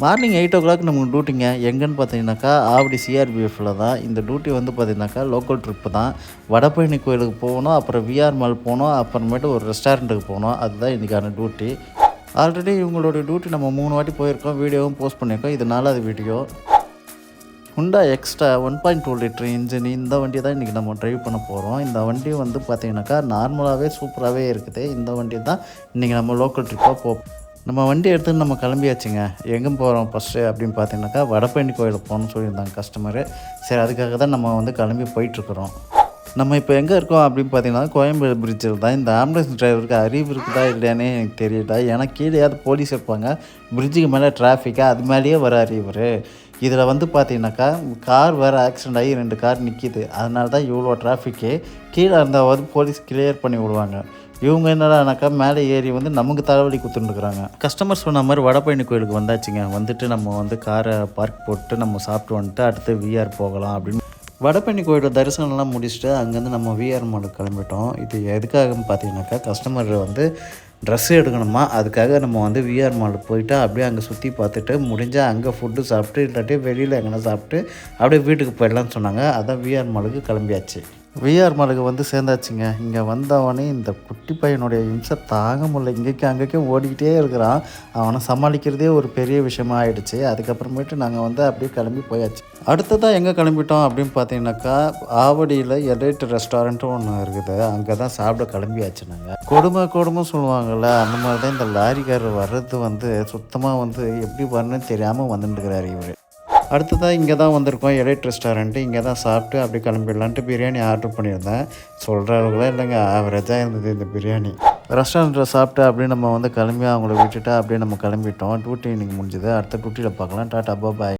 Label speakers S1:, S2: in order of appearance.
S1: Morning 8:00 நமக்கு டியூட்டிங்க. எங்கேன்னு பார்த்தீங்கன்னாக்கா, ஆவடி சிஆர்பிஎஃப்ல தான். இந்த டியூட்டி வந்து பார்த்தீங்கன்னாக்கா, லோக்கல் ட்ரிப்பு தான். வடபழனி கோயிலுக்கு போகணும், அப்புறம் விஆர் மால் போகணும், அப்புறமேட்டு ஒரு ரெஸ்டாரண்ட்டுக்கு போகணும். அதுதான் இன்றைக்கான டியூட்டி. ஆல்ரெடி இவங்களோட டியூட்டி நம்ம 3 வாட்டி போயிருக்கோம், வீடியோவும் போஸ்ட் பண்ணியிருக்கோம். இது 4வது வீடியோ. ஹுண்டா எக்ஸ்ட்ரா 1.2 லிட்டர் இன்ஜின் இந்த வண்டி தான் இன்றைக்கி நம்ம ட்ரைவ் பண்ண போகிறோம். இந்த வண்டி வந்து பார்த்திங்கனாக்கா நார்மலாகவே சூப்பராகவே இருக்குது. இந்த வண்டி தான் இன்றைக்கி நம்ம லோக்கல் ட்ரிப்பாக நம்ம வண்டி எடுத்துன்னு நம்ம கிளம்பியாச்சுங்க. எங்கே போகிறோம் ஃபஸ்ட்டு அப்படின்னு பார்த்தீங்கன்னாக்கா, வடபழனி கோயிலுக்கு போகணும்னு சொல்லியிருந்தாங்க கஸ்டமரு. சரி, அதுக்காக தான் நம்ம வந்து கிளம்பி போயிட்டுருக்குறோம். நம்ம இப்போ எங்கே இருக்கோம் அப்படின்னு பார்த்தீங்கன்னா, கோயம்பேடு பிரிட்ஜில் தான். இந்த ஆம்புலன்ஸ் டிரைவருக்கு அறிவு இருக்குதா இல்லையானே எனக்கு தெரியல. ஏன்னா கீழேயாவது போலீஸ் இருப்பாங்க, பிரிட்ஜுக்கு மேலே டிராஃபிக்காக அது மேலேயே வராரு இவர். இதில் வந்து பார்த்தீங்கன்னாக்கா, கார் வேறு ஆக்சிடெண்ட் ஆகி 2 கார் நிற்கிது. அதனால தான் இவ்வளோ டிராஃபிக்கு. கீழே இருந்தாவது போலீஸ் கிளியர் பண்ணி விடுவாங்க. இவங்க என்னடானாக்கா மேலே ஏறி வந்து நமக்கு தலைவலி கொடுத்துட்டுருக்குறாங்க. கஸ்டமர் சொன்ன மாதிரி வடபழனி கோயிலுக்கு வந்தாச்சுங்க. வந்துட்டு நம்ம வந்து காரை பார்க் போட்டு நம்ம சாப்பிட்டு வந்துட்டு அடுத்து விஆர் போகலாம் அப்படின்னு வடபழனி கோயிலில் தரிசனம்லாம் முடிச்சுட்டு அங்கேருந்து நம்ம விஆர் மாலுக்கு கிளம்பிட்டோம். இது எதுக்காகன்னு பார்த்தீங்கன்னாக்கா, கஸ்டமர் வந்து ட்ரெஸ்ஸு எடுக்கணுமா, அதுக்காக நம்ம வந்து விஆர் மாலுக்கு போயிட்டு அப்படியே அங்கே சுற்றி பார்த்துட்டு முடிஞ்சால் அங்கே ஃபுட்டு சாப்பிட்டு இல்லாட்டி வெளியில் எங்கன்னா சாப்பிட்டு அப்படியே வீட்டுக்கு போயிடலான்னு சொன்னாங்க. அதான் விஆர் மாலுக்கு கிளம்பியாச்சு. விஆர் மாலுக்கு வந்து சேர்ந்தாச்சுங்க. இங்கே வந்தவனே இந்த குட்டி பையனுடைய இம்சை தாங்க முடியல. இங்கேக்கும் அங்கேக்கும் ஓடிக்கிட்டே இருக்கிறான். அவனை சமாளிக்கிறதே ஒரு பெரிய விஷயமா ஆகிடுச்சு. அதுக்கப்புறமேட்டு நாங்கள் வந்து அப்படியே கிளம்பி போயாச்சு. அடுத்ததாக எங்கே கிளம்பிட்டோம் அப்படின்னு பார்த்தீங்கன்னாக்கா, ஆவடியில் எலைட் ரெஸ்டாரண்ட்டும் ஒன்று இருக்குது. அங்கே தான் சாப்பிட கிளம்பியாச்சு நாங்கள். கொடுமை சொல்லுவாங்கள்ல, அந்த மாதிரி தான் இந்த லாரிக்காரர் வர்றது வந்து சுத்தமாக வந்து எப்படி வரணும்னு தெரியாமல் வந்துட்டுருக்கிறார் இவர். அடுத்ததாக இங்கே தான் வந்திருக்கோம், எலைட் ரெஸ்டாரண்ட்டு. இங்கே தான் சாப்பிட்டு அப்படியே கிளம்பிடலான்ட்டு பிரியாணி ஆர்டர் பண்ணியிருந்தேன். சொல்கிற அளவுக்குலாம் இல்லைங்க, ஆவரேஜாக இருந்தது இந்த பிரியாணி. ரெஸ்டாரண்ட்டில் சாப்பிட்டு அப்படியே நம்ம வந்து கிளம்பி அவங்கள விட்டுட்டு அப்படியே நம்ம கிளம்பிட்டோம். டியூட்டி இன்றைக்கி முடிஞ்சுது. அடுத்த டியூட்டியில் பார்க்கலாம். டாட்டா பாய்.